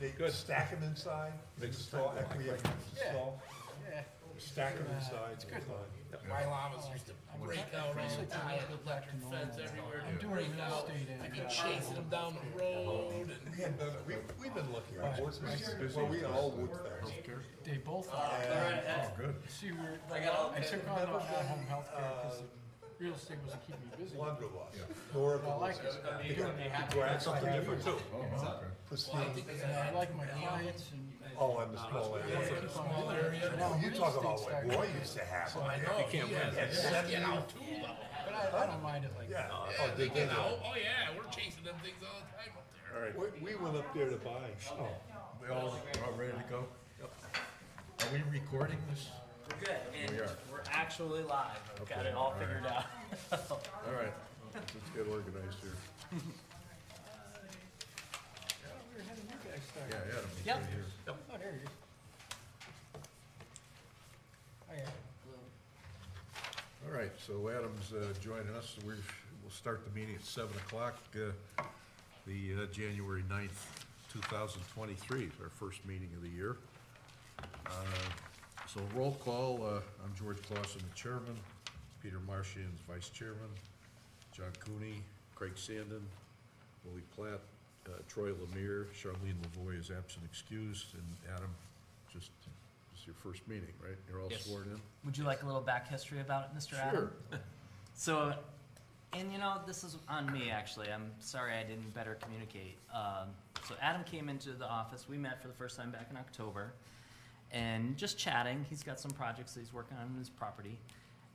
they Good. stack them inside, they Makes install, sense. after we have install, Yeah. stack them inside. It's good. My llamas used to break out all the time, I had electric fence everywhere, I'm to doing break real out, estate I'd and, be chasing them down the road and. We've been looking at wood, well, we all wood fence. they both are. Oh, good. See, I took on at-home healthcare because real estate wasn't keeping me busy. Wanderlust. Nora I like it. They got grass, something different too. Oh, okay. Pristine. And I like my clients and. Oh, on the small end. Small area. Oh, you talk about what Roy used to have. I know, You can't he had win. that get out too, though. But I don't mind it like Yeah. that. Oh, They get go. out, oh yeah, we're chasing them things all the time up there. All right, We went up there to buy. Oh, we all ready to go? Are we recording this? We're good, and We are. we're actually live. We've got Okay, it all all right. figured out. All right, let's get organized here. Yeah, Adam, he's Yep. right here. Oh, there he is. Oh, yeah. All right, so Adam's joining us. We'll start the meeting at 7 o'clock, the January 9th, 2023, our first meeting of the year. So roll call, I'm George Clausen, the chairman, Peter Martian's vice chairman, John Cooney, Craig Sandin, Willie Platt, Troy Lemire, Charlene Lavoie is absent excused, and Adam, just, this is your first meeting, right? You're all Yes. sworn in? Would you like a little back history about it, Mr. Adam? Sure. So, and you know, this is on me actually. I'm sorry I didn't better communicate. So Adam came into the office. We met for the first time back in October, and just chatting. He's got some projects that he's working on his property,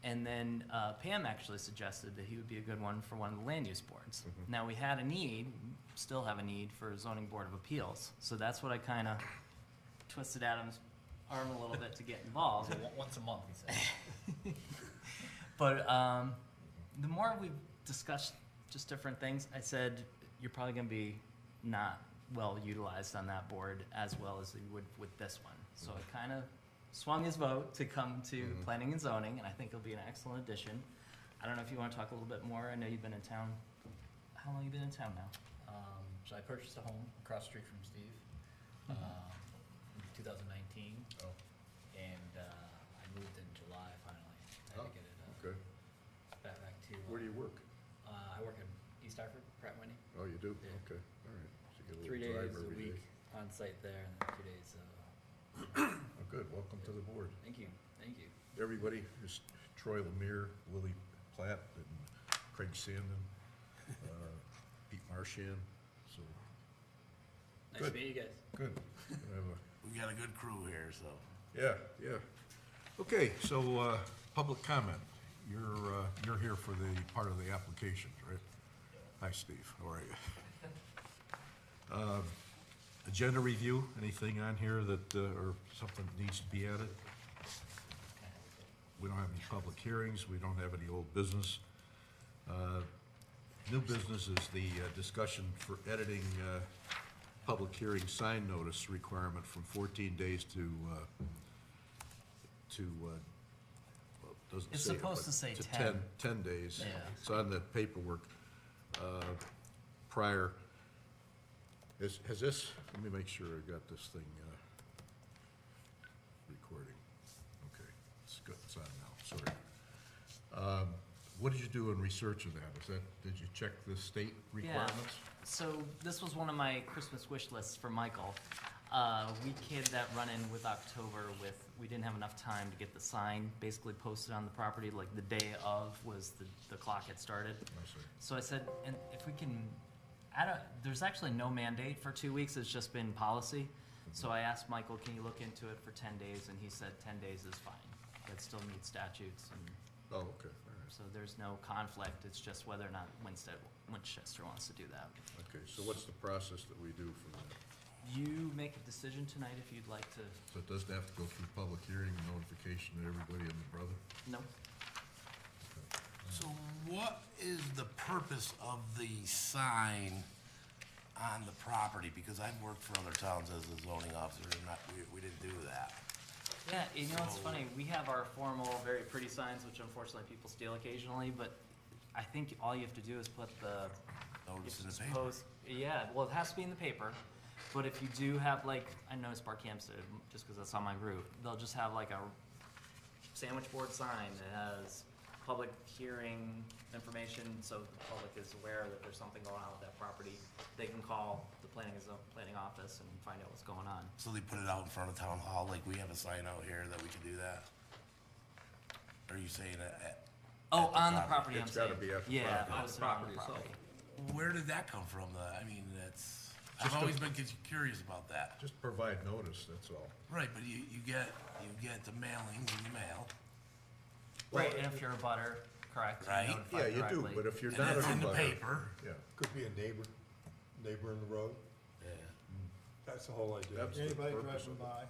and then Pam actually suggested that he would be a good one for one of the land use boards. Now we had a need, still have a need for a zoning board of appeals. So that's what I kind of twisted Adam's arm a little bit to get involved. Once a month, he said. But the more we discussed just different things, I said you're probably going to be not well utilized on that board as well as you would with this one. So I kind of swung his vote to come to planning and zoning, and I think it'll be an excellent addition. I don't know if you want to talk a little bit more. I know you've been in town. How long have you been in town now? So I purchased a home across the street from Steve, in 2019. Oh. And, I moved in July finally. I had to get it, Okay. back to. Where do you work? I work in East Hartford, Pratt Whitney. Oh, you do? Yeah. Okay, all right. So you get a 3 little days drive a every week day. on site there and then 2 days, Oh, good, welcome to the board. thank you, thank you. Everybody, is Troy Lemire, Willie Platt, and Craig Sandin, Pete Marchand, so, Nice Good. to meet you guys. good. We have We got a good crew here, so. yeah. Okay, so, public comment. You're here for the part of the application, right? Hi, Steve, how are you? Agenda review, anything on here that, or something that needs to be added? We don't have any public hearings, we don't have any old business. New business is the discussion for editing public hearing sign notice requirement from 14 days to, well, it doesn't It's say it, supposed but to say to 10. 10 days. Yeah. It's on the paperwork prior. Has this, let me make sure I got this thing recording. Okay, it's good, it's on now, sorry. What did you do in research of that? Did you check the state requirements? So this was one of my Christmas wish lists for Michael. We had that run in with October with, we didn't have enough time to get the sign basically posted on the property, like the day of was the clock had started. I see. So I said, and if we can, there's actually no mandate for 2 weeks, it's just been policy. So I asked Michael, can you look into it for 10 days? And he said 10 days is fine. That still meets statutes, and Oh, okay, all right. so there's no conflict, it's just whether or not Winchester wants to do that. Okay, so what's the process that we do for that? You make a decision tonight if you'd like to, So it doesn't have to go through public hearing, notification to everybody and the brother? no? So what is the purpose of the sign on the property? Because I've worked for other towns as a zoning officer, and we didn't do that. Yeah, you know, it's funny, we have our formal, very pretty signs, which unfortunately people steal occasionally, but I think all you have to do is put the, Notice in the it's paper. post, yeah, well, it has to be in the paper, But if you do have like, I noticed Park Hampstead, just because that's on my route, they'll just have like a sandwich board sign that has public hearing information, so the public is aware that there's something going on with that property. They can call the planning office and find out what's going on. So they put it out in front of town hall, like we have a sign out here that we can do that? Are you saying that? Oh, the on the property. property, I'm It's gotta saying. be at the Yeah, property. posted on the Property property. Where did that come from? I mean, I've Just a- always been curious about that. Just provide notice, that's all. Right, but you get the mailings in the mail, Right, and if you're a butter, correct. you're Right. Yeah, notified you do, directly. but if you're and not it's a in the butter- paper. Yeah, Could be a neighbor in the road. Yeah. That's the whole idea. That's the Anybody purpose driving of it. by.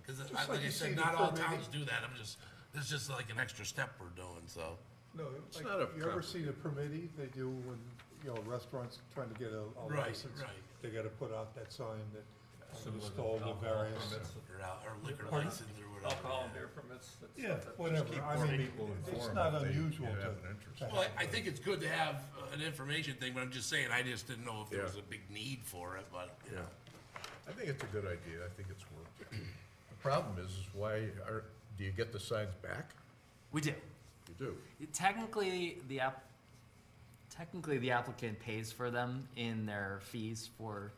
Because Just like like I you see said, the not all permitting- towns do that. It's just like an extra step we're doing, so. No, It's like, not a you ever proper- see the permittee they do when, restaurants trying to get a Right, license? right. They gotta put out that sign that Similar to install the alcohol various. permits. Or liquor Pardon? license or whatever. Alcohol and yeah. beer permits. that's- Yeah, that's- whatever, keep I more mean, people it's informed not if they unusual have to. an interest. to Well, have I think it's good to have an information thing, but I'm just saying, I just didn't know if there Yeah. was a big need for it, but, you know. I think it's a good idea, I think it's worked. The problem is why do you get the signs back? We do. You do. Technically, the applicant pays for them in their fees for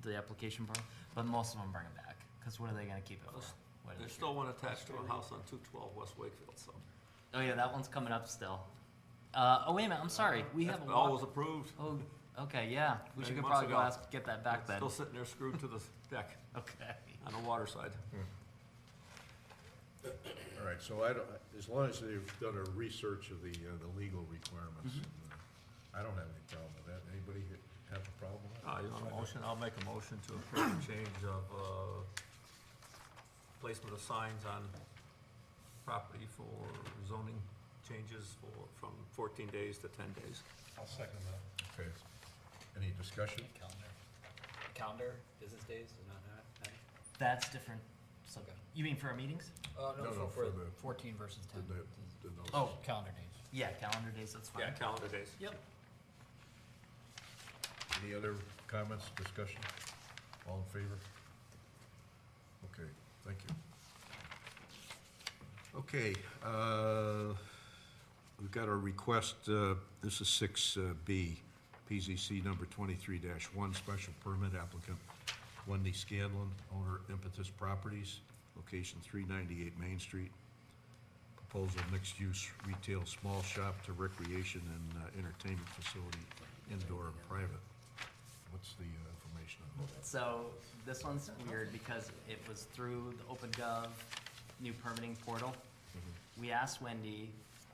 the application part, but most of them bring it back, because what are they gonna keep it for? What are There's they- still one attached to a house on 212 West Wakefield, so. Oh yeah, that one's coming up still. Oh wait a minute, I'm sorry, we have That's a all was walk. approved. Oh, okay, yeah, we should Many go months probably go ago. ask, get that back then. Still sitting there screwed to the deck Okay. on the water side. All right, so as long as they've done a research of the legal requirements, I don't have any problem with that. Anybody have a problem with that? You want a motion? I'll make a motion to approve the change of, placement of signs on property for zoning changes from 14 days to 10 days. I'll second that. Okay. Any discussion? Calendar, business days, is not that? That's different. So, Okay. you mean for our meetings? No, For for the- 14 versus 10. The notice. Oh, Calendar days. yeah, calendar days, that's fine. Yeah, calendar days. Yep. Any other comments, discussion? All in favor? Okay, thank you. Okay, we've got our request, this is 6B, PZC number 23-1, special permit applicant Wendy Scanlon, owner Impetus Properties, location 398 Main Street. Proposal mixed-use retail small shop to recreation and entertainment facility, indoor and private. What's the information on that? So this one's weird because it was through the OpenGov new permitting portal. We asked Wendy,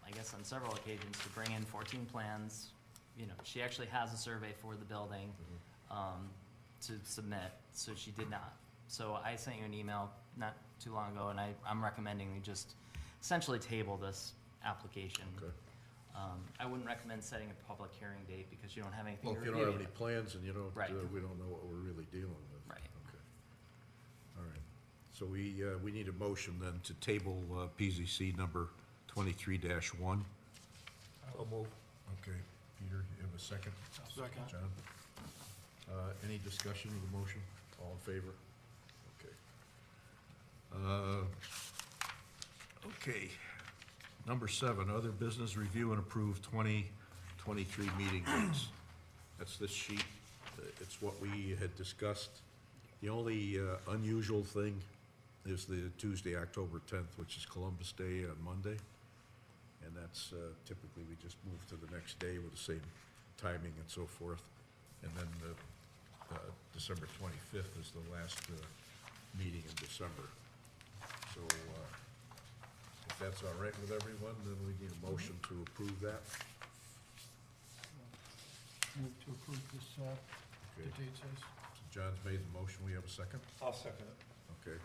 I guess on several occasions, to bring in 14 plans. You know, she actually has a survey for the building to submit, so she did not. So I sent you an email not too long ago, and I'm recommending we just essentially table this application. Okay. I wouldn't recommend setting a public hearing date because you don't have anything Well, to if you review don't have any yet. plans and you don't, Right. we don't know what we're really dealing with. Right. Okay. All right. So we need a motion then to table PZC number 23-1. So move. Okay, Peter, you have a second? Second. John? Any discussion of the motion? All in favor? Okay. Okay, number 7, other business review and approve 2023 meeting dates. That's this sheet. It's what we had discussed. The only unusual thing is the Tuesday, October 10th, which is Columbus Day on Monday. And that's typically, we just move to the next day with the same timing and so forth. And then December 25th is the last meeting in December. So if that's all right with everyone, then we need a motion to approve that. Move to approve this, Okay. date says. So John's made the motion. We have a second? I'll second it. Okay.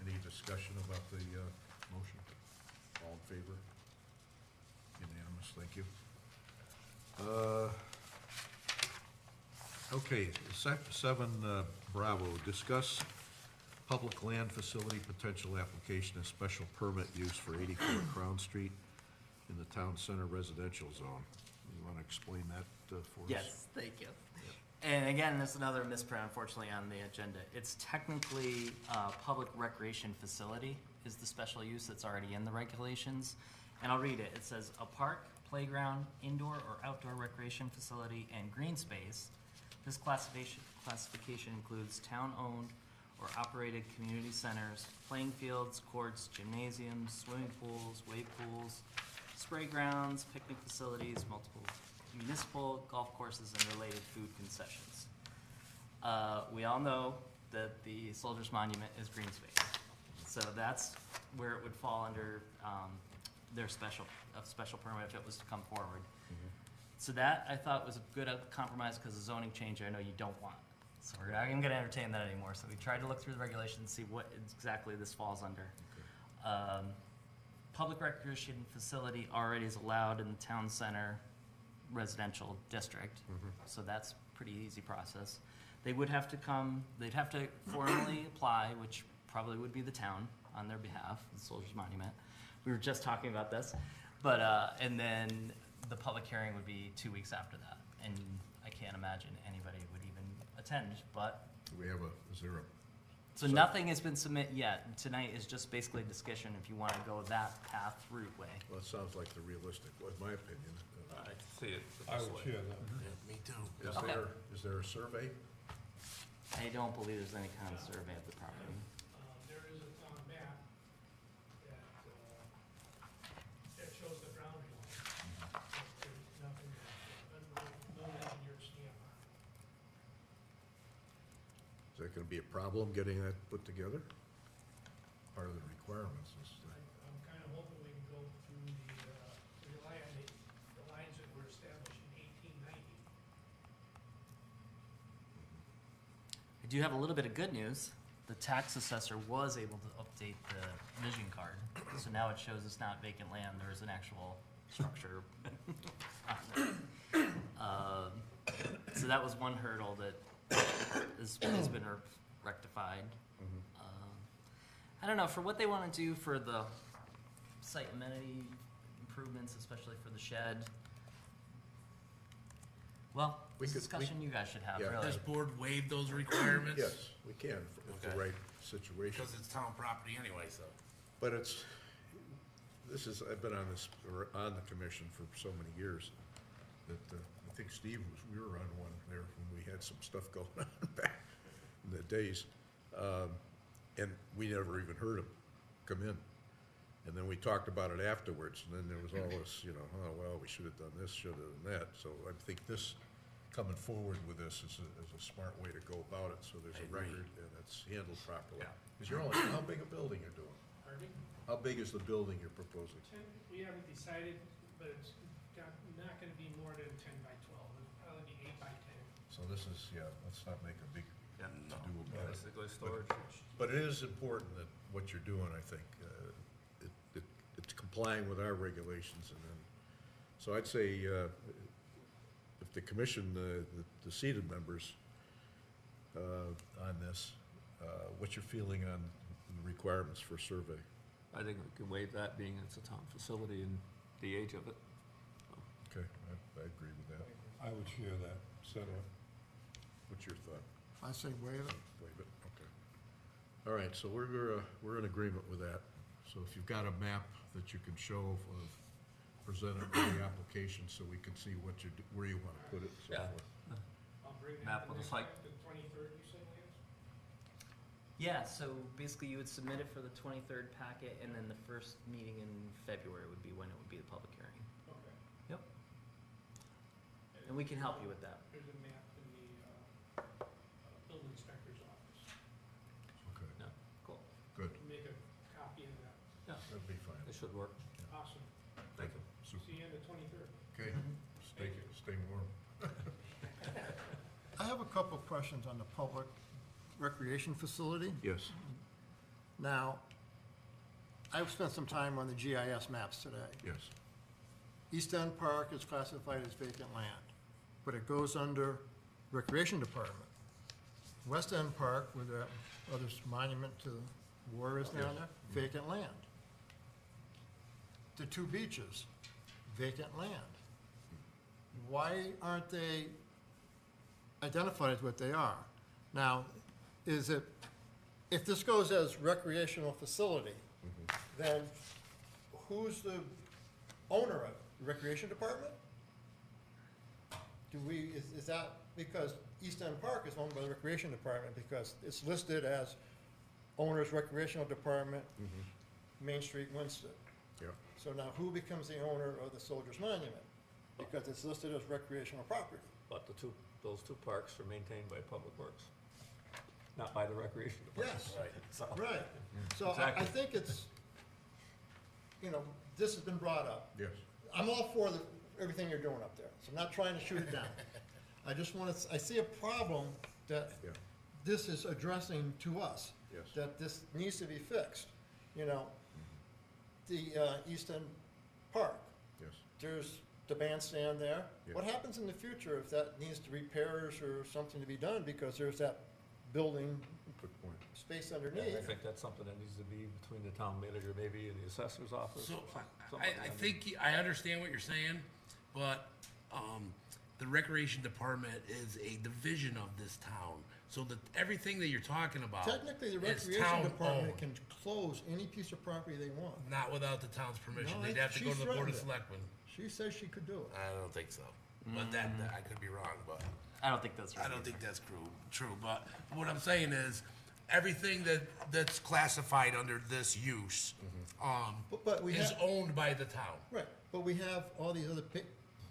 Any discussion about the motion? All in favor? Unanimous, thank you. Okay, 7 Bravo, discuss public land facility potential application of special permit use for 84 Crown Street in the town center residential zone. You want to explain that for us? Yes, thank you. And again, that's another misprint, unfortunately, on the agenda. It's technically public recreation facility is the special use that's already in the regulations. And I'll read it. It says, a park, playground, indoor or outdoor recreation facility, and green space. This classification includes town-owned or operated community centers, playing fields, courts, gymnasiums, swimming pools, wave pools, spray grounds, picnic facilities, multiple municipal golf courses, and related food concessions. We all know that the Soldiers Monument is green space. So that's where it would fall under their special permit if it was to come forward. So that I thought was a good compromise because the zoning change I know you don't want. So we're not even gonna entertain that anymore. So we tried to look through the regulations and see what exactly this falls under. Public recreation facility already is allowed in the town center residential district. So that's pretty easy process. They would have to come, they'd have to formally apply, which probably would be the town on their behalf, the Soldiers Monument. We were just talking about this. But, and then the public hearing would be 2 weeks after that. And I can't imagine anybody would even attend, but, Do we have is there a, so nothing has been submitted yet. Tonight is just basically discussion if you want to go that path route way. well, it sounds like the realistic, in my opinion. I see it the I best would way. share that. Yeah, me too. Okay. Is there a survey? I don't believe there's any kind of survey of the property. There is a town map that shows the boundary line. But there's nothing, no engineered stamp on it. Is that gonna be a problem getting that put together? Part of the requirements is, I'm kind of hoping we can go through rely on the lines that were established in 1890. I do have a little bit of good news. The tax assessor was able to update the vision card. So now it shows it's not vacant land, there's an actual structure on there. So that was one hurdle that has been rectified. I don't know, for what they wanna do for the site amenity improvements, especially for the shed. Well, We it's a could- discussion you guys should have, Yeah. really. This board waive those requirements? yes, we can, if the Okay. right situation. Because it's town property anyway, so. But I've been on on the commission for so many years that, I think Steve we were on one there when we had some stuff going on back in the days. And we never even heard him come in. And then we talked about it afterwards, and then there was all this, oh, well, we should have done this, should have done that. So I think coming forward with this is a smart way to go about it, so there's I a agree. record and it's handled properly. Yeah. Because how big a building you're doing? Pardon me? How big is the building you're proposing? We haven't decided, but it's not gonna be more than 10 by 12. It'll probably be 8 by 10. So this is, let's not make a big Yeah, to-do about it. basically storage. But it is important that what you're doing, I think, it's complying with our regulations and then, so I'd say, if the commission, the seated members, on this, what's your feeling on the requirements for survey? I think we can waive that, being it's a town facility and the age of it. Okay, I agree with that. I would share that, settle it. What's your thought? I say waive it. Waive it, okay. All right, so we're in agreement with that. So if you've got a map that you can show of, present it with the application so we can see where you want to put it, so Yeah. forth. I'll bring Map that with the the site. 23rd, you said, Lance? Yeah, so basically you would submit it for the 23rd packet, and then the first meeting in February would be when it would be the public hearing. Okay. Yep. And we can help you with that. There's a map in the building inspector's office. Okay, Yeah, cool. good, Make a copy of that. Yeah, that'd be fine. it should work. Awesome. Thank you. Super. See you on the 23rd. Okay, stay warm. I have a couple of questions on the public recreation facility. Yes. Now, I've spent some time on the GIS maps today. Yes. East End Park is classified as vacant land, but it goes under Recreation Department. West End Park, where the other monument to war is down there, vacant land. The two beaches, vacant land. Why aren't they identified as what they are. Now, is it, if this goes as recreational facility, then who's the owner of it? The Recreation Department? Do we, is that, because East End Park is owned by the Recreation Department, because it's listed as owner's Recreational Department, Main Street, Winston. Yeah, So now who becomes the owner of the Soldiers Monument? Because it's listed as recreational property. But those two parks are maintained by Public Works, not by the Recreation Department. Yes. Right. So, Right. So I Exactly. think it's, this has been brought up. yes, I'm all for everything you're doing up there, so I'm not trying to shoot it down. I just want to, I see a problem that yeah, this is addressing to us. yes. That this needs to be fixed. The East End Park, Yes, there's the bandstand there. Yeah. What happens in the future if that needs to repairs or something to be done, because there's that building good point. space yeah, I underneath? think that's something that needs to be between the town manager maybe and the assessor's office. So, or somebody. I think, I understand what you're saying, but, the recreation department is a division of this town. So that everything that you're talking about Technically, the is recreation town department owned, can close any piece of property they want. not without the town's permission. No, They'd have to she go to the Board of threatened it. Selectmen. She says she could do it. I don't think so. But that, I could be wrong, but I don't think that's right. I don't think that's true. But what I'm saying is, everything that's classified under this use, But we is have, owned by the town. right, but we have all these other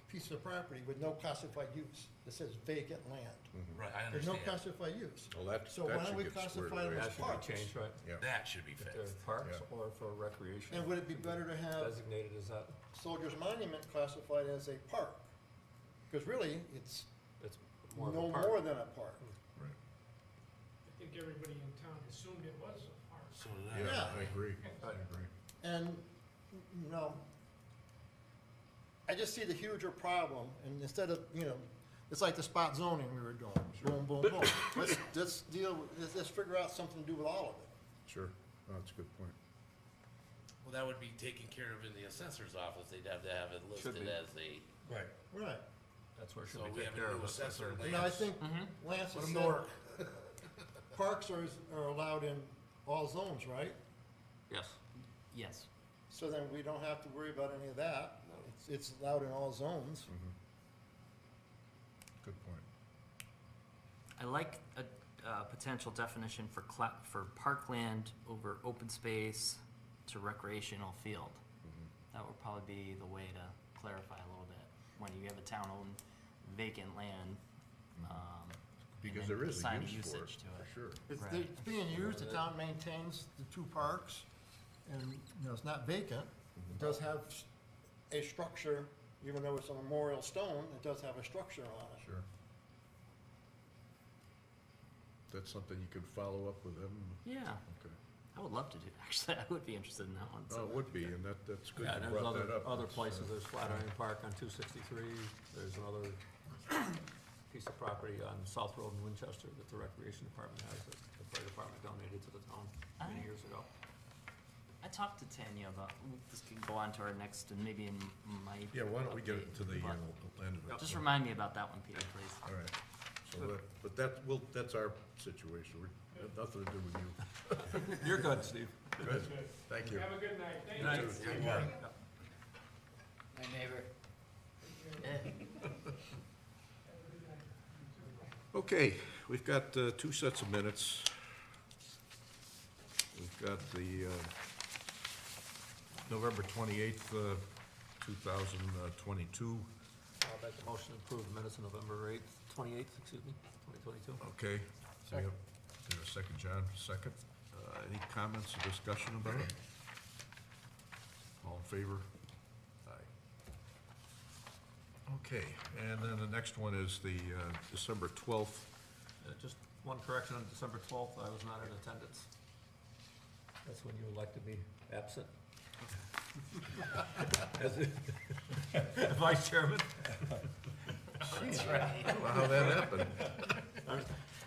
pieces of property with no classified use. That says vacant land. Right, I There's no understand. classified use. Well, that So why should don't we get squared classify them away. as That should parks? be changed, right? Yeah, That should be If they're fixed. parks Yeah. or for recreation. And would it be better to have Designated as that, Soldiers Monument classified as a park? Because really, it's it's more of no a park. more than a park. right. I think everybody in town assumed it was a park. So did I. Yeah. I agree, I agree. And, I just see the huger problem, and instead of, it's like the spot zoning we were doing, boom, boom, boom. Let's let's figure out something to do with all of it. Sure, no, that's a good point. Well, that would be taken care of in the assessor's office. They'd have to have it Should listed be. as a, Right. Right. That's where it so should be we have taken care a of. new That's assessor. what- I think Mm-hmm. Lance Put has 'em to said work. parks are allowed in all zones, right? Yes, Yes. So then we don't have to worry about any of that. It's allowed in all zones. Good point. I like a potential definition for for parkland over open space to recreational field. That would probably be the way to clarify a little bit, when you have a town-owned vacant land. Because then there is a assign a use for it, usage to it. for sure. It's Right. it's being used, the town maintains the two parks, and, it's not vacant. It does have a structure, even though it's a memorial stone, it does have a structure on it. Sure. That's something you could follow up with them, Yeah, okay. I would love to do, actually, I would be interested in that one. Oh, it would be, and that's good yeah, you and brought there's that up. other It's, places, there's Flatiron Park on 263, there's another piece of property on South Road in Winchester that the Recreation Department has, that the fire department donated to the town many years ago. I talked to Tanya about, this can go on to our next, and maybe in my. Yeah, why don't we get update, to the but end of it? Just remind me about that one, Peter, please. All right, so that's our situation, we have nothing to do with you. You're good, Steve. Good, thank you. Have a good night. Thank Good night. you. Take care. My neighbor. Okay, we've got two sets of minutes. We've got the November 28th, 2022. I'll make a motion to approve the minutes of November 28th, excuse me, 2022. Okay, so we have, there's a second, John, second. Any comments or discussion about it? All in favor? Aye. Okay, and then the next one is the December 12th. Just one correction, on December 12th, I was not in attendance. That's when you elected me absent. As Vice Chairman. Well, how that happened?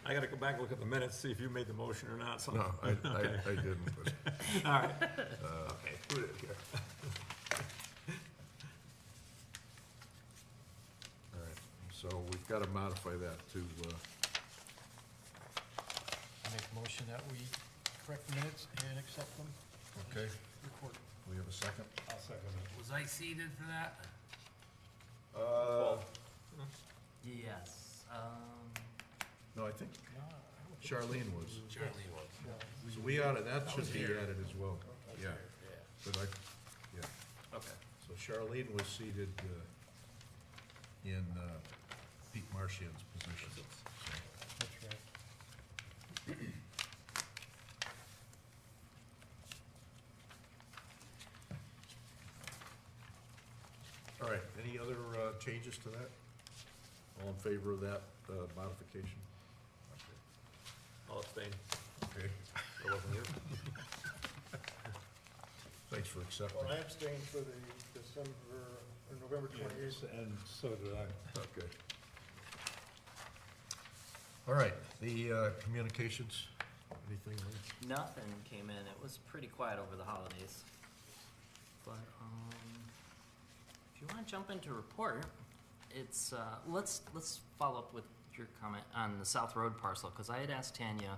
I gotta go back and look at the minutes, see if you made the motion or not, so. No, I didn't, but, All right. Okay, put it here. all right, So we've got to modify that to, I make a motion that we correct the minutes and accept them. okay, Record. we have a second? I'll second it. Was I seated for that? Yes, No, I think Charlene was. Charlene was. So we oughta, that should was be here. added as well. Yeah, Yeah. but yeah. okay. So Charlene was seated in Pete Marchian's position. So, That's right. all right, any other changes to that? All in favor of that modification? I'll abstain. Okay, It wasn't you. thanks for accepting. Well, I abstained for the December, or November 28th. And so did I. Okay. All right, the communications, anything, Lee? Nothing came in. It was pretty quiet over the holidays. But, if you wanna jump into report, it's, let's follow up with your comment on the South Road parcel, cause I had asked Tanya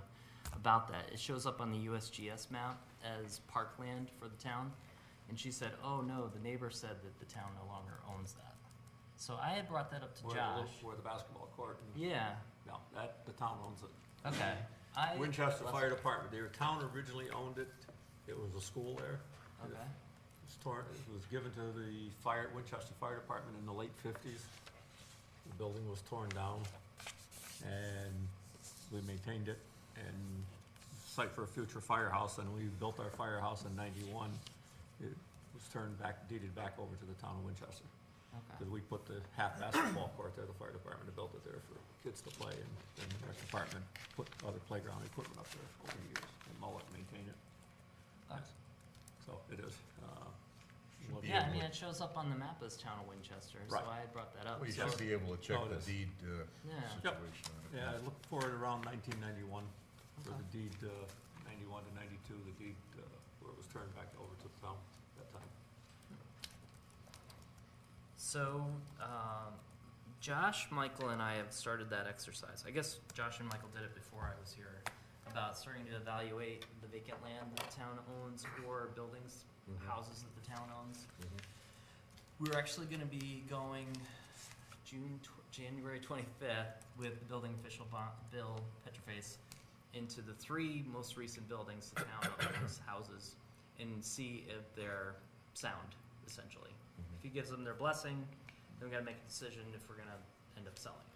about that. It shows up on the USGS map as parkland for the town, and she said, oh no, the neighbor said that the town no longer owns that. So I had brought that up to Josh. Where the basketball court, and, Yeah, no, that, the town owns it. okay. Winchester Fire Department, their town originally owned it, it was a school there. Okay, It was given to the Winchester Fire Department in the late fifties. The building was torn down, and we maintained it, and site for a future firehouse, and we built our firehouse in 91. It was deeded back over to the town of Winchester, okay. because we put the half basketball court there, the fire department had built it there for kids to play, and the rec department put other playground equipment up there over the years, and mow it, maintain it. Nice. So it is, Should be Yeah, I able mean, to- it shows up on the map as town of Winchester, so Right. I had brought that up. Well, you So- should be able to check Oh, it the is. deed Yeah. situation on it. yeah, I looked for it around 1991, for Okay. the deed, 91 to 92, the deed, where it was turned back over to the town at that time. So, Josh, Michael, and I have started that exercise. I guess Josh and Michael did it before I was here, about starting to evaluate the vacant land that the town owns or buildings, Mhm. houses that the town owns. Mhm. We're actually gonna be going January 25th with the building official Bill Petroface into the 3 most recent buildings the town owns, houses, and see if they're sound, essentially. Mhm. If he gives them their blessing, then we gotta make a decision if we're gonna end up selling them.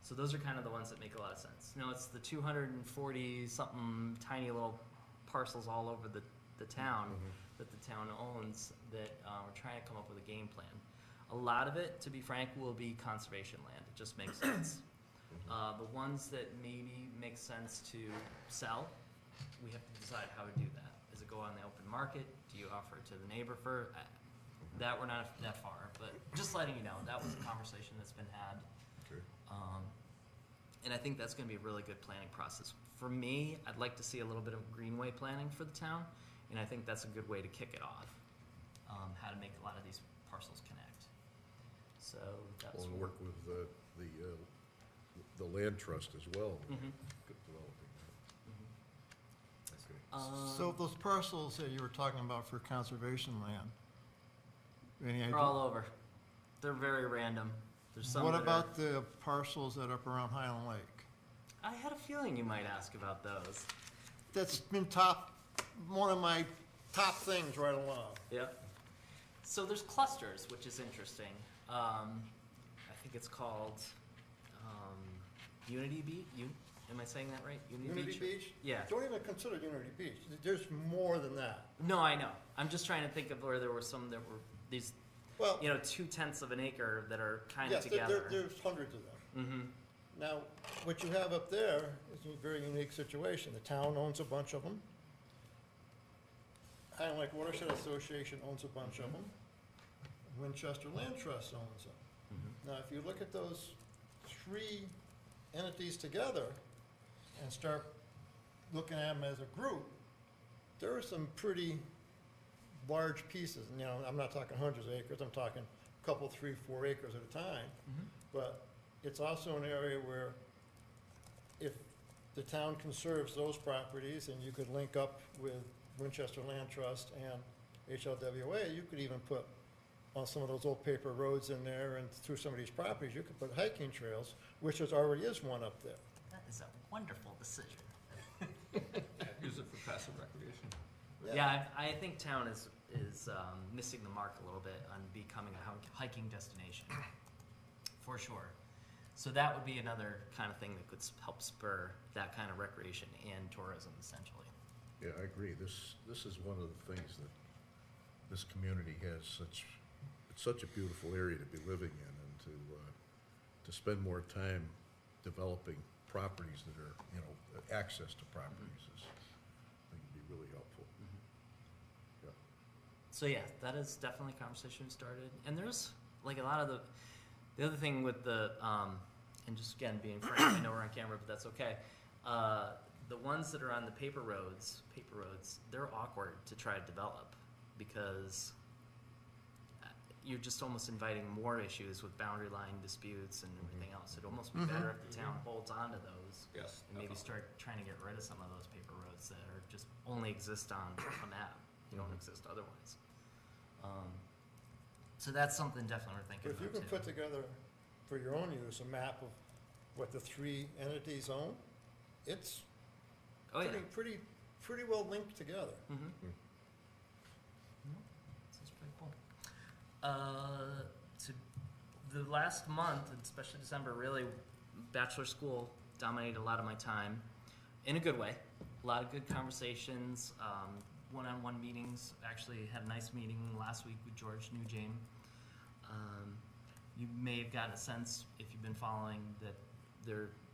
So those are kind of the ones that make a lot of sense. You know, it's the 240 something tiny little parcels all over the town Mhm. that the town owns that we're trying to come up with a game plan. A lot of it, to be frank, will be conservation land. It just makes sense. The ones that maybe make sense to sell, we have to decide how to do that. Does it go on the open market? Do you offer it to the neighbor for? That we're not that far, but just letting you know, that was a conversation that's been had. Okay. And I think that's gonna be a really good planning process. For me, I'd like to see a little bit of greenway planning for the town, and I think that's a good way to kick it off. How to make a lot of these parcels connect. So that was. We'll work with the land trust as well, Mhm. developing that. Okay. So those parcels that you were talking about for conservation land, any They're idea? all over. They're very random. There's some What that are- about the parcels that are up around Highland Lake? I had a feeling you might ask about those. That's been one of my top things right along. Yep. So there's clusters, which is interesting. I think it's called Unity Beach. Am I saying that right? Unity Beach? Yeah. Don't even consider Unity Beach. There's more than that. No, I know. I'm just trying to think of where there were some that were these, Well, 2/10 of an acre that are kind yes, of there- together. there's hundreds of them. Mm-hmm. Now, what you have up there is a very unique situation. The town owns a bunch of them. Highland Lake Watershed Association owns a bunch of them. Winchester Land Trust owns them. Now, if you look at those 3 entities together and start looking at them as a group, there are some pretty large pieces. And, I'm not talking hundreds of acres, I'm talking a couple, 3, 4 acres at a time. But it's also an area where if the town conserves those properties and you could link up with Winchester Land Trust and HLWA, you could even put on some of those old paper roads in there and through some of these properties, you could put hiking trails, which there already is one up there. That is a wonderful decision. Use it for passive recreation. Yeah, I think town is missing the mark a little bit on becoming a hiking destination, for sure. So that would be another kind of thing that could help spur that kind of recreation and tourism, essentially. Yeah, I agree. This is one of the things that this community has it's such a beautiful area to be living in, and to spend more time developing properties that are, access to properties is, I think would be really helpful. Yeah. So yeah, that is definitely a conversation started. And there's like a lot of the other thing with the, and just again being frank, I know we're on camera, but that's okay. The ones that are on the paper roads, they're awkward to try to develop because you're just almost inviting more issues with boundary line disputes and everything else. It'd almost be better if the town holds on to those Yes. and maybe definitely. start trying to get rid of some of those paper roads that are just only exist on a map. You don't exist otherwise. So that's something definitely we're thinking If you about can too. put together, for your own use, a map of what the three entities own, it's Oh yeah. pretty well linked together. Mm-hmm. This is pretty cool. So the last month, and especially December, really, bachelor school dominated a lot of my time, in a good way. A lot of good conversations, one-on-one meetings. Actually had a nice meeting last week with George Newjame. You may have gotten a sense, if you've been following, that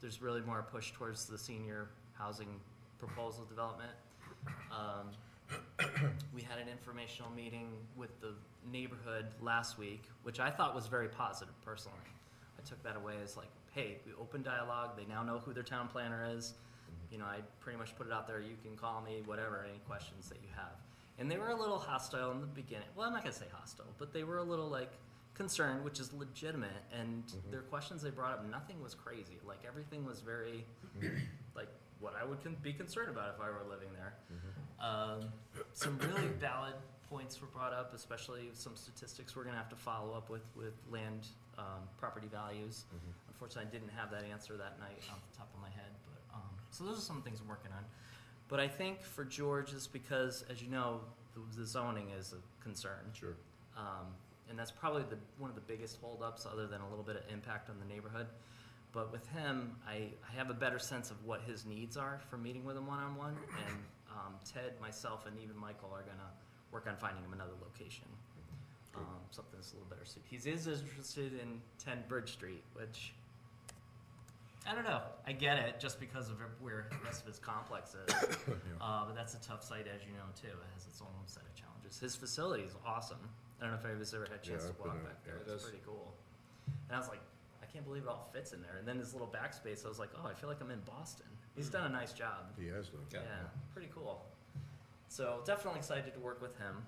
there's really more push towards the senior housing proposal development. We had an informational meeting with the neighborhood last week, which I thought was very positive personally. I took that away as like, hey, we open dialogue, they now know who their town planner is. I pretty much put it out there, you can call me, whatever, any questions that you have. And they were a little hostile in the beginning. Well, I'm not gonna say hostile, but they were a little like concerned, which is legitimate, and their questions they brought up, nothing was crazy. Like everything was very, like what I would be concerned about if I were living there. Some really valid points were brought up, especially some statistics we're gonna have to follow up with land, property values. Unfortunately, I didn't have that answer that night off the top of my head, but, so those are some things I'm working on. But I think for George, is because, as you know, the zoning is a concern. Sure. And that's probably one of the biggest holdups, other than a little bit of impact on the neighborhood. But with him, I have a better sense of what his needs are for meeting with him one-on-one. And Ted, myself, and even Michael are gonna work on finding him another location. Something that's a little better suited. He is interested in 10 Bridge Street, which, I don't know. I get it, just because of where the rest of his complex is. But that's a tough site, as you know, too. It has its own set of challenges. His facility is awesome. I don't know if anybody's ever had a chance Yeah, to I've been walk there. back there. Yeah, it It's is. pretty cool. And I was like, I can't believe it all fits in there. And then his little backspace, I was like, oh, I feel like I'm in Boston. He's done a nice job. He has though. Yeah. Yeah, pretty cool. So definitely excited to work with him.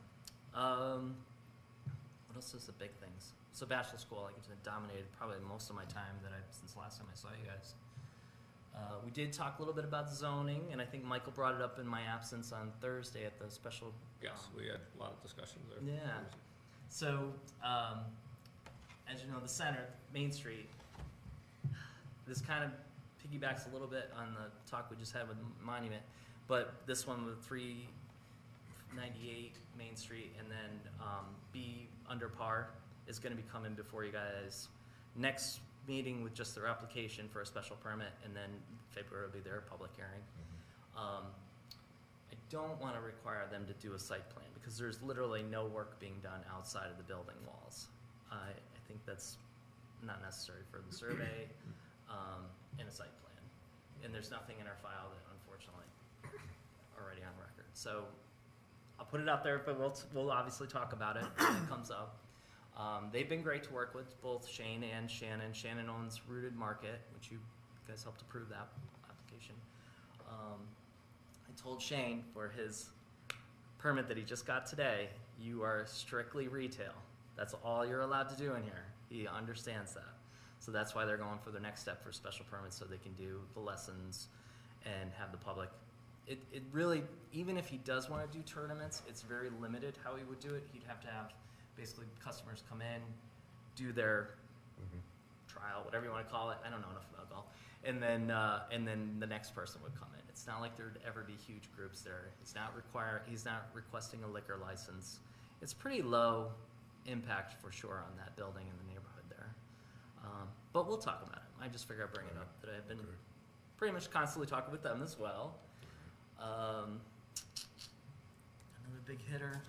What else is the big things? So bachelor school, like I said, dominated probably most of my time since the last time I saw you guys. We did talk a little bit about zoning, and I think Michael brought it up in my absence on Thursday at the special. Yes, we had a lot of discussions there. Yeah. So, as you know, the center, Main Street, this kind of piggybacks a little bit on the talk we just had with Monument, but this one with 398 Main Street and then B under par is going to be coming before you guys next meeting with just their application for a special permit, and then February will be their public hearing. I don't want to require them to do a site plan because there's literally no work being done outside of the building walls. I think that's not necessary for the survey and a site plan. And there's nothing in our file that unfortunately already on record. So I'll put it out there, but we'll obviously talk about it when it comes up. They've been great to work with, both Shane and Shannon. Shannon owns Rooted Market, which you guys helped approve that application. I told Shane for his permit that he just got today, you are strictly retail. That's all you're allowed to do in here. He understands that. So that's why they're going for the next step for special permits, so they can do the lessons and have the public. It really, even if he does wanna do tournaments, it's very limited how he would do it. He'd have to have basically customers come in, do their trial, whatever you wanna call it, I don't know enough about golf. And then the next person would come in. It's not like there'd ever be huge groups there. He's not requesting a liquor license. It's pretty low impact for sure on that building in the neighborhood there. But we'll talk about it. I just figured I'd bring it up, that I've been Okay. pretty much constantly talking with them as well. Another big hitter.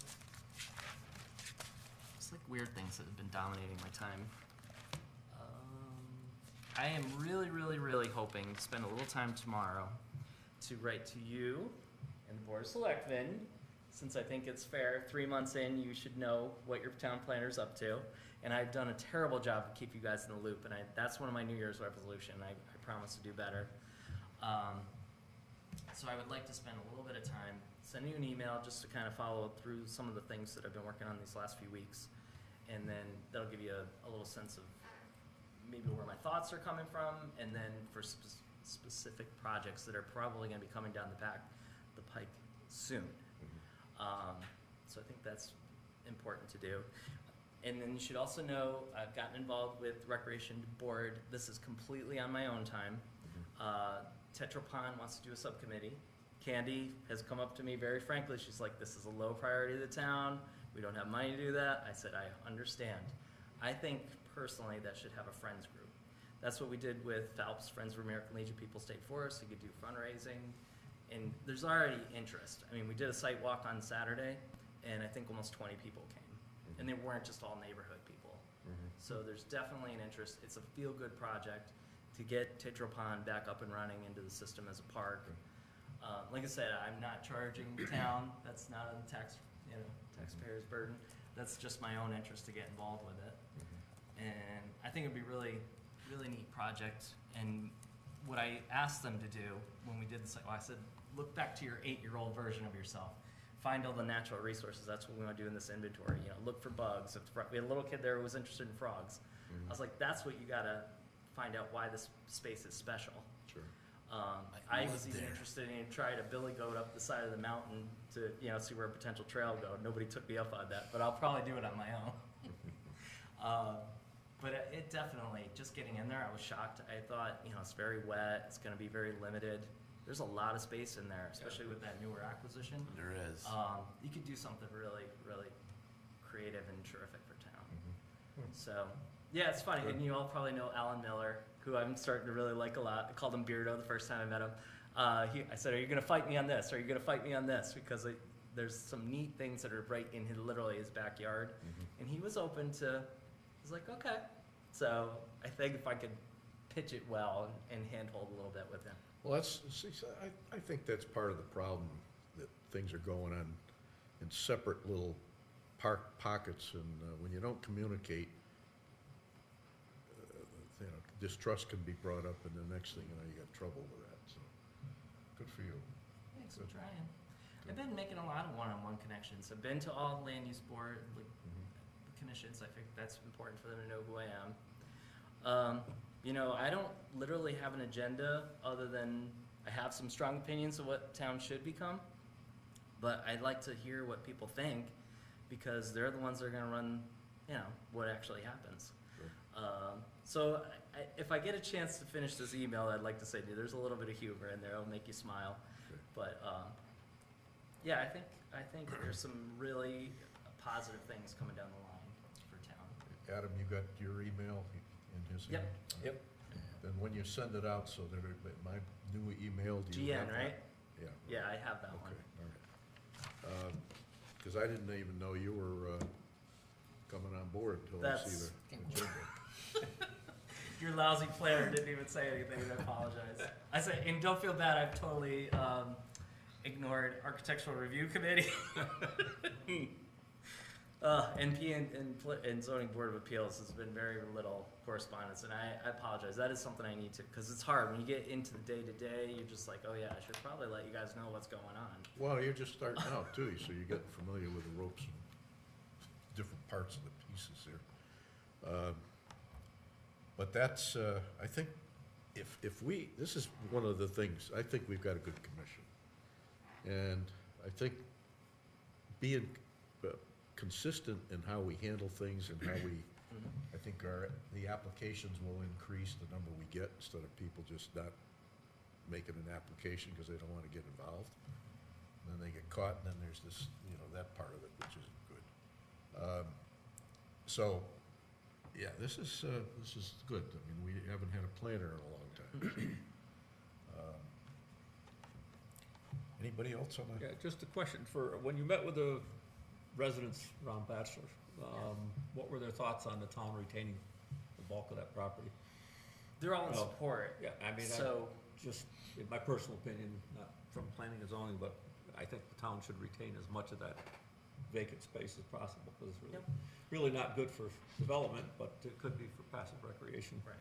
It's like weird things that have been dominating my time. I am really, really, really hoping to spend a little time tomorrow to write to you and the Board of Selectmen, since I think it's fair, 3 months in, you should know what your town planner's up to. And I've done a terrible job to keep you guys in the loop, and that's one of my New Year's resolution. I promise to do better. So I would like to spend a little bit of time, send you an email just to kind of follow through some of the things that I've been working on these last few weeks. And then that'll give you a little sense of maybe where my thoughts are coming from, and then for specific projects that are probably gonna be coming down the pike soon. So I think that's important to do. And then you should also know, I've gotten involved with Recreation Board. This is completely on my own time. Tetra Pond wants to do a subcommittee. Candy has come up to me very frankly. She's like, this is a low priority to the town. We don't have money to do that. I said, I understand. I think personally that should have a friends group. That's what we did with Phelps, Friends of American Legion People State Forest. You could do fundraising, and there's already interest. I mean, we did a site walk on Saturday, and I think almost 20 people came, and they weren't just all neighborhood people. So there's definitely an interest. It's a feel-good project to get Tetra Pond back up and running into the system as a park. Like I said, I'm not charging the town. That's not a taxpayer's burden. That's just my own interest to get involved with it. And I think it'd be really, really neat project. And what I asked them to do when we did this, I said, look back to your 8-year-old version of yourself. Find all the natural resources. That's what we want to do in this inventory. You know, look for bugs. We had a little kid there who was interested in frogs. I was like, that's what you gotta find out, why this space is special. Sure. I lived was even there. interested in trying a billy goat up the side of the mountain to, see where a potential trail go. Nobody took me up on that, but I'll probably do it on my own. But it definitely, just getting in there, I was shocked. I thought, it's very wet, it's gonna be very limited. There's a lot of space in there, especially with that newer acquisition. There is. You could do something really, really creative and terrific for town. So, yeah, it's funny, and you all probably know Alan Miller, who I'm starting to really like a lot. I called him Beardo the first time I met him. I said, are you gonna fight me on this? Are you gonna fight me on this? Because there's some neat things that are right in literally his backyard. And he was open to, he's like, okay. So I think if I could pitch it well and handhold a little bit with him. Well, I think that's part of the problem, that things are going on in separate little pockets, and when you don't communicate, distrust can be brought up, and the next thing you know, you got trouble with that, so, good for you. Thanks for trying. I've been making a lot of one-on-one connections. I've been to all land use board commissions. I think that's important for them to know who I am. I don't literally have an agenda other than I have some strong opinions of what town should become, but I'd like to hear what people think, because they're the ones that are gonna run, what actually happens. Sure. So if I get a chance to finish this email, I'd like to say, dude, there's a little bit of humor in there. It'll make you smile. Okay. But yeah, I think there's some really positive things coming down the line for town. Adam, you got your email in his hand? Yep. Then when you send it out, so that my new email, do you have GN, that? right? Yeah. Yeah, I have that one. Okay, all right. Because I didn't even know you were coming on board until I see That's- the agenda. Your lousy planner didn't even say anything. I apologize. I say, and don't feel bad. I've totally ignored Architectural Review Committee, NP and Zoning Board of Appeals. Has been very little correspondence, and I apologize. That is something I need to, because it's hard when you get into the day to day. You're just like, oh yeah, I should probably let you guys know what's going on. Well, you're just starting out too, so you're getting familiar with the ropes and different parts of the pieces here. But that's, I think, if we, this is one of the things, I think we've got a good commission. And I think being consistent in how we handle things and how we, I think the applications will increase the number we get instead of people just not making an application because they don't want to get involved. And then they get caught, and then there's this, that part of it, which isn't good. So, yeah, this is good. I mean, we haven't had a planner in a long time. Anybody else on that? Yeah, just a question for, when you met with the residents around Bachelor, what were their thoughts on the town retaining the bulk of that property? They're all in Well, support. Yeah, I mean, So, just, in my personal opinion, not from planning and zoning, but I think the town should retain as much of that vacant space as possible, because it's Yep. really not good for development, but it could be for passive recreation. right.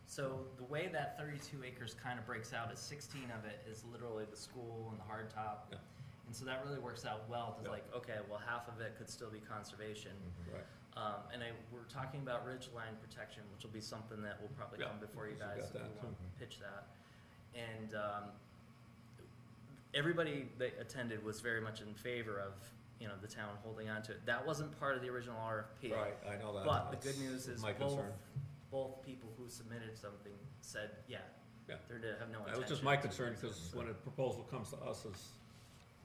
So the way that 32 acres kind of breaks out is 16 of it is literally the school and the hard top. Yeah. And so that really works out well, to Yeah. like, okay, well, half of it could still be conservation. Right. And we're talking about ridge line protection, which will be something that will probably Yeah, come before you we got guys if that you too. want to pitch that. And everybody that attended was very much in favor of, the town holding on to it. That wasn't part of the original RFP. Right, I know that. But the That's good news is my concern. both people who submitted something said, yeah, Yeah. they're to have no intention. That was just my to concern, use it. because when a proposal comes to us as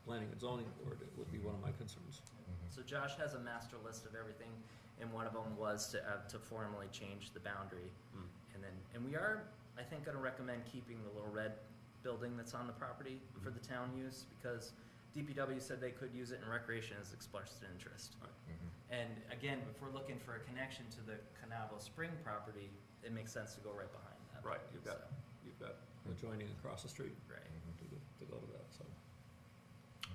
planning and zoning board, it would be one of my concerns. So Josh has a master list of everything, and one of them was to formally change the boundary. Mm. And we are, I think, gonna recommend keeping the little red building that's on the property for the town use, because DPW said they could use it in recreation as expressed interest. Right. And again, if we're looking for a connection to the Canavo Spring property, it makes sense to go right behind that. Right, you've got adjoining across the street So, right, to go to that, so.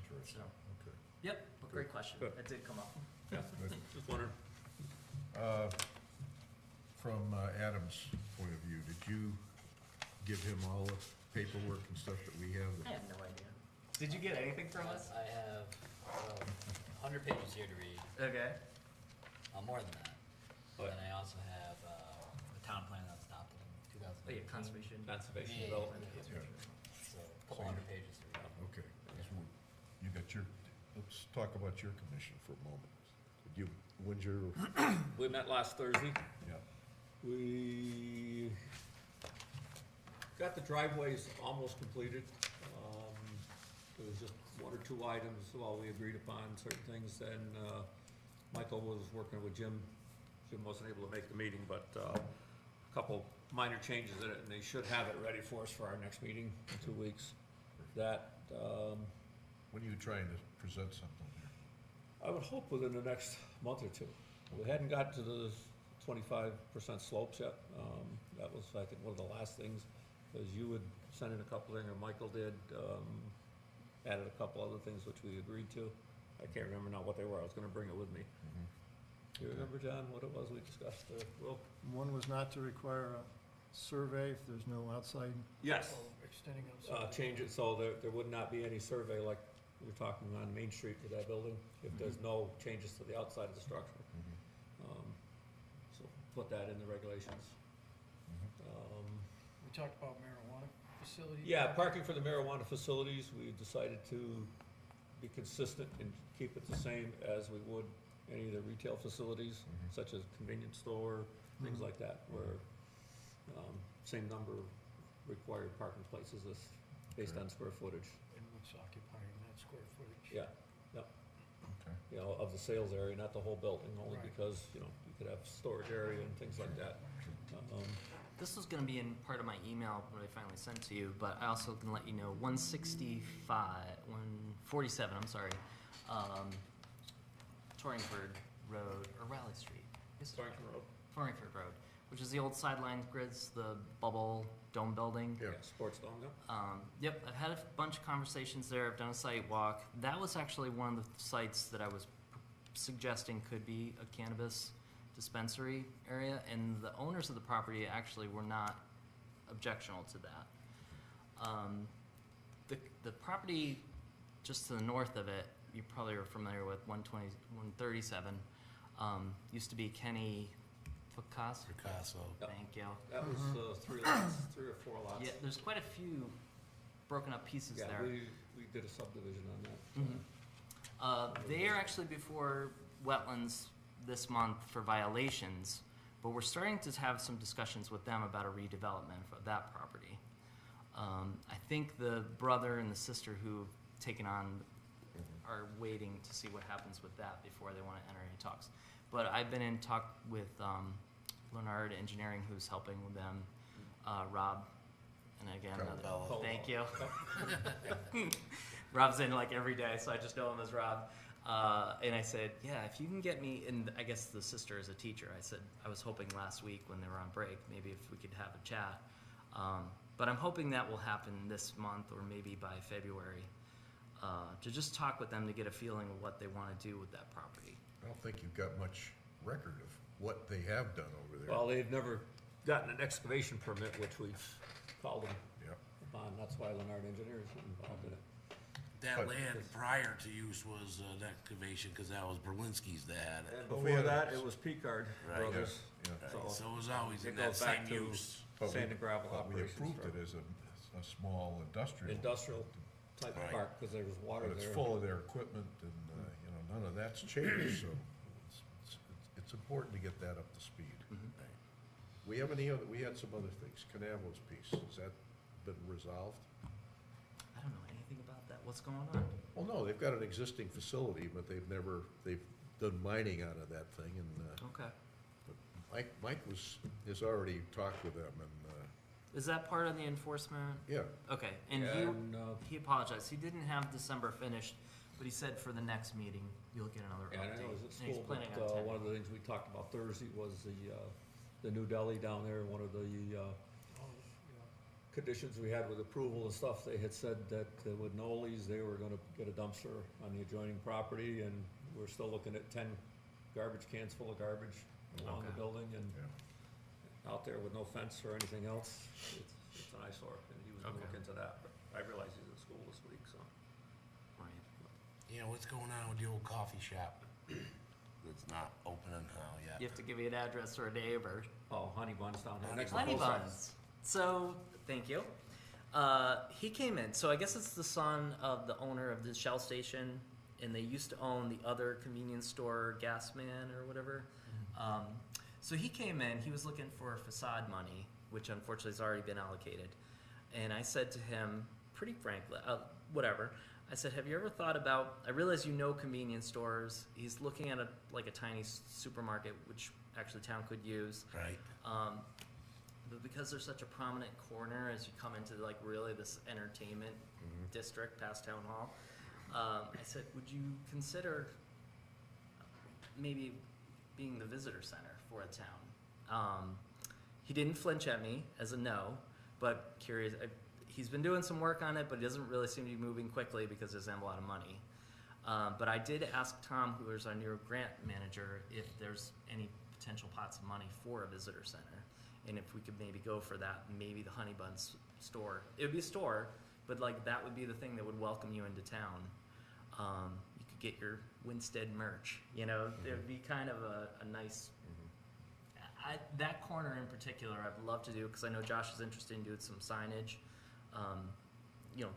Interesting, so, okay. yep, but great question, Good. that did come up. Yeah, just wondering. From Adam's point of view, did you give him all the paperwork and stuff that we have? I have no idea. Did you get anything from us? I have 100 pages here to read, Okay. more than that. Oh, yeah. And I also have the town plan that was adopted in 2018. Oh, yeah, conservation. Conservation Yeah, development. Yeah. So, a couple hundred pages to read. Okay, you got let's talk about your commission for a moment. When's your, We met last Thursday. yeah, We got the driveways almost completed. There was just one or two items, while we agreed upon certain things, then Michael was working with Jim. Jim wasn't able to make the meeting, but a couple minor changes in it, and they should have it ready for us for our next meeting in 2 weeks. That, when are you trying to present something here? I would hope within the next month or two. We hadn't got to the 25% slopes yet. That was, I think, one of the last things, because you would send in a couple things, or Michael did, added a couple other things which we agreed to. I can't remember now what they were, I was gonna bring it with me. Do you remember, John, what it was we discussed? Will? One was not to require a survey if there's no outside. Yes. Extending outside. Change it so there would not be any survey like we're talking on Main Street with that building, if there's no changes to the outside of the structure. So put that in the regulations. We talked about marijuana facility. Yeah, parking for the marijuana facilities, we decided to be consistent and keep it the same as we would any of the retail facilities, such as convenience store, things like that, where, same number of required parking places as based on square footage. And what's occupying that square footage. Yeah, Okay. of the sales area, not the whole building, only Right. because, you could have storage area and things like that. This was gonna be in part of my email when I finally sent to you, but I also can let you know, 147, I'm sorry, Torringford Road, or Raleigh Street. Is it Torrington Road. Torringford Road, which is the old sideline grids, the bubble dome building. Yeah. Sports dome, yeah. Yep, I've had a bunch of conversations there, I've done a site walk. That was actually one of the sites that I was suggesting could be a cannabis dispensary area, and the owners of the property actually were not objectional to that. The property just to the north of it, you probably are familiar with 137, used to be Kenny Picasso. Picasso. Yep. Thank you. That was 3 lots, 3 or 4 lots. Yeah, there's quite a few broken up pieces Yeah, there. we did a subdivision on that. They are actually before wetlands this month for violations, but we're starting to have some discussions with them about a redevelopment of that property. I think the brother and the sister who've taken on are waiting to see what happens with that before they want to enter any talks. But I've been in talk with Leonard Engineering, who's helping with them, Rob, and again, Carabello. thank you. Rob's in like every day, so I just know him as Rob. And I said, yeah, if you can get me, and I guess the sister is a teacher. I said, I was hoping last week when they were on break, maybe if we could have a chat. But I'm hoping that will happen this month or maybe by February, to just talk with them to get a feeling of what they want to do with that property. I don't think you've got much record of what they have done over there. Well, they've never gotten an excavation permit, which we've called them Yep. upon. That's why Leonard Engineers is involved in it. That But- land prior to use was an excavation, because that was Berlinski's that had it. And But we before had- that, it was Picard Right. Brothers. Yeah. Right, So it was always It in that goes back same to use. But we- sand and gravel But we operations. approved for it as a small industrial. Industrial type of Right. park, because there was water But there. it's full of their equipment and, none of that's changed, so it's important to get that up to speed. We have any other, we had some other things, Canavo's piece, has that been resolved? I don't know anything about that. What's going on? Well, no, they've got an existing facility, but they've done mining out of that thing, and, Okay. Mike has already talked with them, and, Is that part of the enforcement? yeah, Okay, and And, he apologized. He didn't have December finished, but he said for the next meeting, you'll get another Yeah, I update. know it was at And he's school, planning but on one attending. of the things we talked about Thursday was the new deli down there. One of the conditions we had with approval and stuff, they had said that with Noli's, they were gonna get a dumpster on the adjoining property, and we're still looking at 10 garbage cans full of garbage along the Okay. building, and yeah. out there with no fence or anything else. It's an eyesore, and he was gonna look Okay. into that, but I realize he's in school this week, so. Right. You know, what's going on with the old coffee shop? It's not opening now yet. You have to give me an address or a name or Oh, Honey Buns down there. next to Honey Full Size. Buns. So, thank you. He came in, so I guess it's the son of the owner of the Shell station, and they used to own the other convenience store, Gas Man or whatever. So he came in, he was looking for facade money, which unfortunately has already been allocated. And I said to him, pretty frankly, whatever, I said, have you ever thought about, I realize you know convenience stores, he's looking at a tiny supermarket, which actually town could use. Right? But because there's such a prominent corner as you come into like really this entertainment district past town hall, I said, would you consider maybe being the visitor center for a town? He didn't flinch at me as a no, but curious. He's been doing some work on it, but it doesn't really seem to be moving quickly because there's not a lot of money. But I did ask Tom, who is our new grant manager, if there's any potential pots of money for a visitor center. And if we could maybe go for that, maybe the Honey Buns store. It would be a store, but like that would be the thing that would welcome you into town. You could get your Winstead merch, you know, it would be kind of a nice, that corner in particular, I'd love to do, because I know Josh is interested in doing some signage, you know,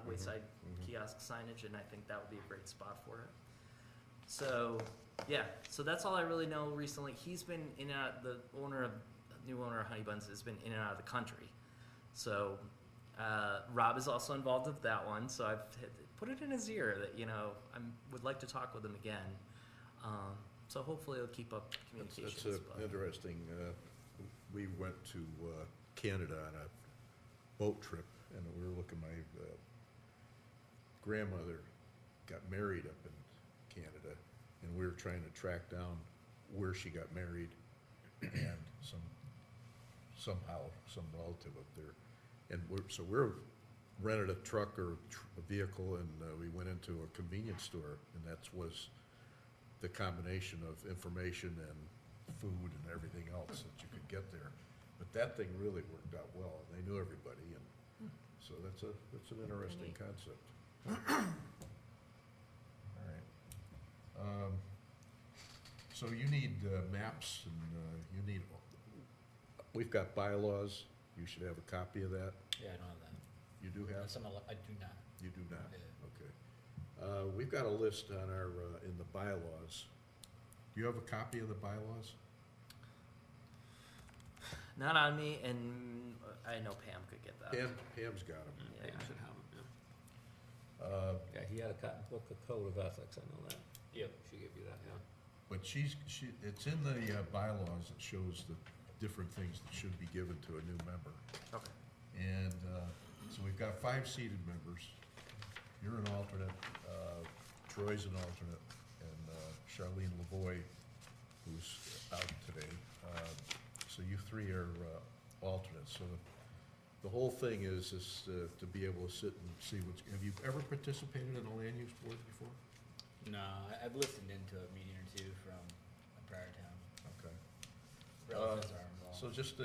wayside kiosk signage, and I think that would be a great spot for it. So, yeah, so that's all I really know recently. He's been in and out, the new owner of Honey Buns has been in and out of the country. So, Rob is also involved with that one, so I've put it in his ear that, you know, I would like to talk with him again. So hopefully it'll keep up That's communications. but- interesting. We went to Canada on a boat trip, and we were looking, my grandmother got married up in Canada, and we were trying to track down where she got married, and somehow some relative up there. And we're rented a truck or a vehicle, and we went into a convenience store, and that was the combination of information and food and everything else that you could get there. But that thing really worked out well. They knew everybody, and so that's an interesting concept. All right. So you need maps and you need, we've got bylaws. You should have a copy of that. Yeah, I don't have that. You do have? I do not. You do not? Yeah. Okay. We've got a list on our, in the bylaws. Do you have a copy of the bylaws? Not on me, and I know Pam could get that. Pam's got them. Yeah. Pam should have it, yeah. Uh, Yeah, he had a book, a code of ethics, I know that. Yep. She gave you that, yeah. But it's in the bylaws that shows the different things that should be given to a new member. Okay. And so we've got 5 seated members. You're an alternate, Troy's an alternate, and Charlene Lavoy, who's out today. So you 3 are alternates. So the whole thing is to be able to sit and see what's, have you ever participated in a land use board before? No, I've listened into a meeting or two from a prior town. Okay. Relatives are involved. So just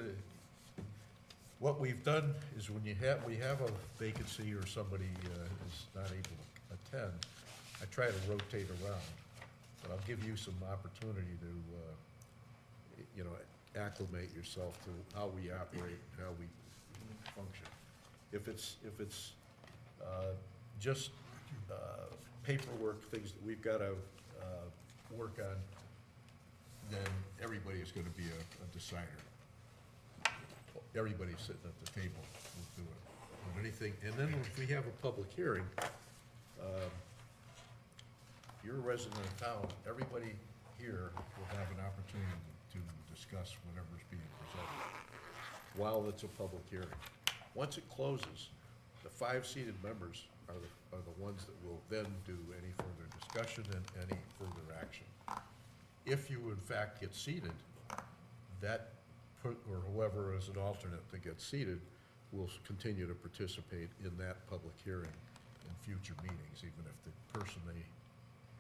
what we've done is when we have a vacancy or somebody is not able to attend, I try to rotate around. But I'll give you some opportunity to, acclimate yourself to how we operate, how we function. If it's just paperwork, things that we've got to work on, then everybody is going to be a decider. Everybody sitting at the table will do it. But anything, and then if we have a public hearing, you're a resident of town, everybody here will have an opportunity to discuss whatever's being presented while it's a public hearing. Once it closes, the 5 seated members are the ones that will then do any further discussion and any further action. If you in fact get seated, or whoever is an alternate that gets seated will continue to participate in that public hearing in future meetings, even if the person they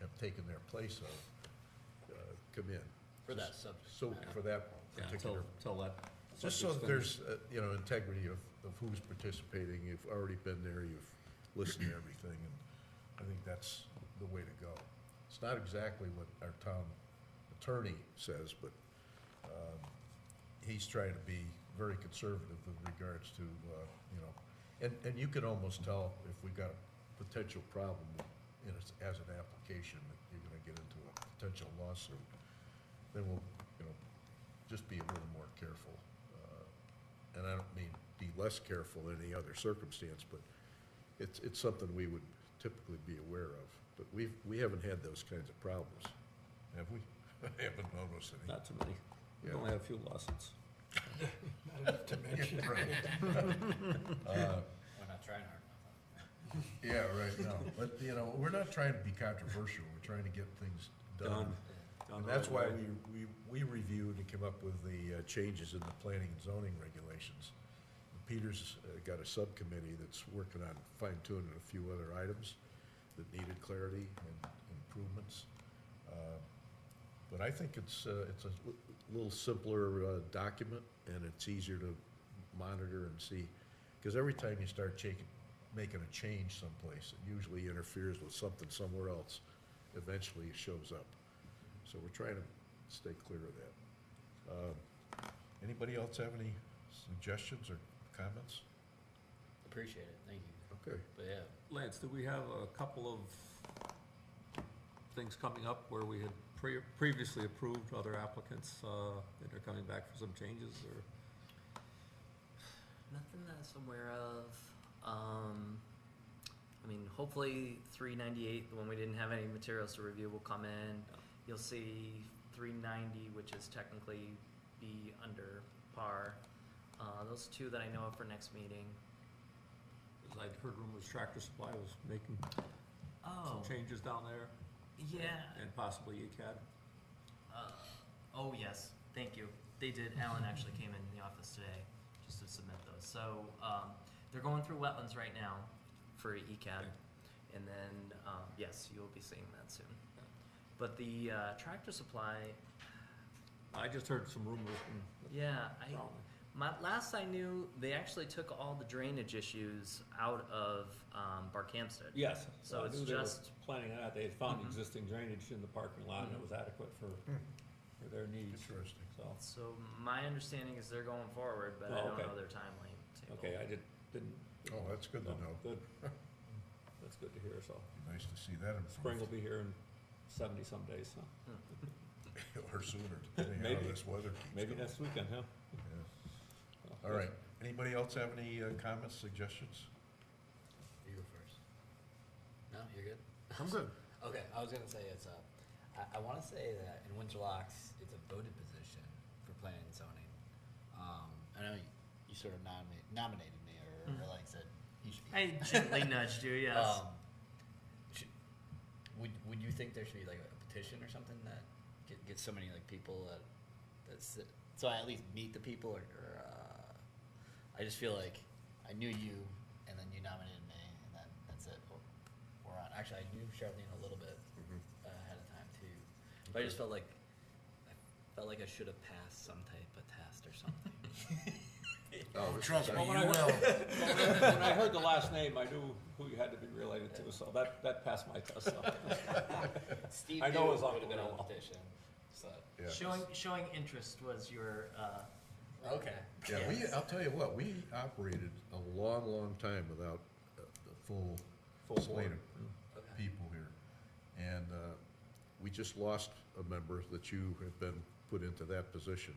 have taken their place of come in. For that subject So, matter. for that Yeah, particular, till that. just so subject's that there's, integrity of who's participating. You've already been there, you've listened to everything, and I think that's the way to go. It's not exactly what our town attorney says, but he's trying to be very conservative with regards to, and you can almost tell if we got a potential problem as an application, that you're gonna get into a potential lawsuit, then we'll, just be a little more careful. And I don't mean be less careful in any other circumstance, but it's something we would typically be aware of. But we haven't had those kinds of problems, have we? I haven't noticed any. Not too many. We Yeah. only have a few lawsuits. Right. We're not trying hard enough. Yeah, right, no, but, we're not trying to be controversial, we're trying to get things done. And that's why we reviewed and came up with the changes in the planning and zoning regulations. Peter's got a subcommittee that's working on fine-tuning a few other items that needed clarity and improvements. But I think it's a little simpler document, and it's easier to monitor and see. Because every time you start making a change someplace, it usually interferes with something somewhere else. Eventually it shows up. So we're trying to stay clear of that. Anybody else have any suggestions or comments? Appreciate it, thank you. Okay. But yeah, Lance, do we have a couple of things coming up where we had previously approved other applicants that are coming back for some changes, or? Nothing that I'm aware of. Hopefully 398, the one we didn't have any materials to review, will come in. You'll see 390, which is technically be under par. Those 2 that I know of for next meeting. As I'd heard rumors Tractor Supply was making Oh, some changes down there, yeah. and possibly ECAD. Oh, yes, thank you. They did. Alan actually came in the office today just to submit those. So they're going through wetlands right now for ECAD. Okay. And then, yes, you'll be seeing that soon. But the Tractor Supply, I just heard some rumors from. yeah, Well, last I knew, they actually took all the drainage issues out of Barkhamsted. Yes, So I it's knew they were just- planning on that. They had found Mhm. existing drainage in the parking lot, and it was adequate for for their needs. Interesting. So, So my understanding is they're going forward, but I Oh, don't okay. know their timeline. okay, I didn't. Oh, that's good to no, know. Good. That's good to hear, so. Nice to see that Spring will improved. be here in 70-some days, huh? Or sooner, depending on how Maybe. this weather keeps Maybe going. next weekend, huh? All right, anybody else have any comments, suggestions? You go first. No, you're good? I'm good. Okay, I was gonna say it's I wanna say that in Winterlocks, it's a voted position for planning and zoning. I know you sort of nominated me, or like said, you should be. I gently nudged you, yes. should- Would you think there should be like a petition or something that gets so many like people so I at least meet the people, or I just feel like I knew you, and then you nominated me, and then that's it. We're on. Actually, I knew Charlene a little bit ahead of time too, but I just felt like I should have passed some type of test or something. Oh, Trust me, Well, you when I will. When I heard the last name, I knew who you had to be related to, so that passed my test. So. Steve I know knew it was would on have been on the the wall. petition. So Yeah. Showing interest was your, okay. Yeah, I'll tell you what, we operated a long, long time without the full slate of Okay. people here. And we just lost a member that you have been put into that position.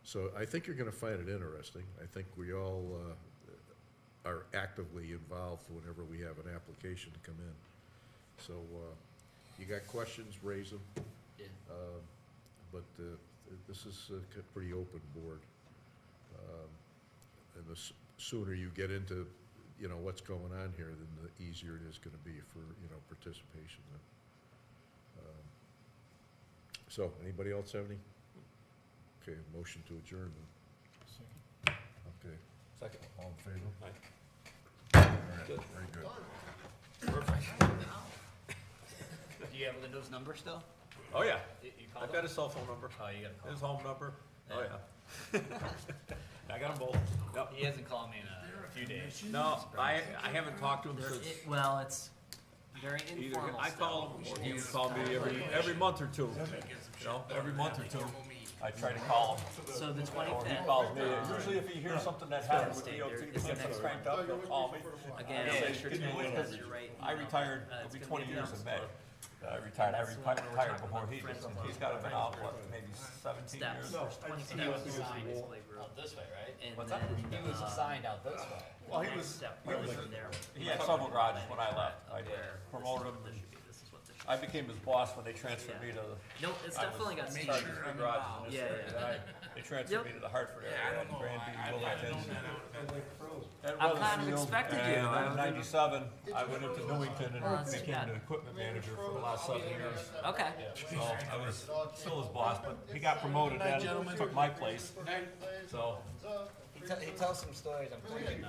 So I think you're gonna find it interesting. I think we all are actively involved whenever we have an application to come in. So you got questions, raise them. Yeah. But this is a pretty open board. And the sooner you get into, what's going on here, then the easier it is gonna be for, participation. So, anybody else have any? Okay, motion to adjourn then. Okay, Second. all in favor? Aye. All right, Good. very good. Do you have Lindo's number still? Oh, yeah. You called I've got his cell phone number, Oh, you gotta call his him. home number. Oh, yeah. I got them both. Yep. He hasn't called me in a few days. No, I haven't talked to him since well, it's very either, informal I still. call him, or he would call me every month or two. Every month or two, I try to call him. So the Or he 25th. calls me. Usually if he hears something that happened with Thursday, DOT, there- the it's the thing's next cranked up, he'll call me. Again, Yeah, I'll make it's sure good to news, because 'cause you're right. I retired, It's it'll be gonna 20 be years in announced. May. I retired, That's the one we were retired talking before about, he did, friends so of he's ours. gotta been out, what, maybe 17 Steps, years? there's 20 steps to the display group. Out this way, right? And What's then, that? He was assigned out this way. Well, he the was, next step he was was, from there. he had several garages when I left. I Up there. promoted him, This and should be- this is what this should I became his boss when they transferred me to the. No, it's I was definitely got in steam. charge of three garages in this Yeah, area. yeah. Then they transferred me to the Hartford area, and Granby, Willington. and I kind of Weathersfield, expected you. And I in was- '97, I went into Newington Oh, and that's became bad. the equipment manager for the last 7 years. Okay. So I was still his boss, but he got promoted then, took my place. So, He tells some stories. I'm thinking.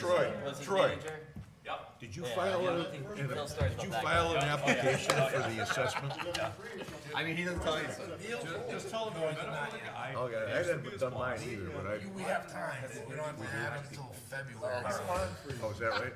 Troy, yep. did you file Did an application for the assessment? I mean, he doesn't tell you. Just tell him I. Okay, I haven't done mine either, but We have time. We don't have to have it until February. oh, is that right?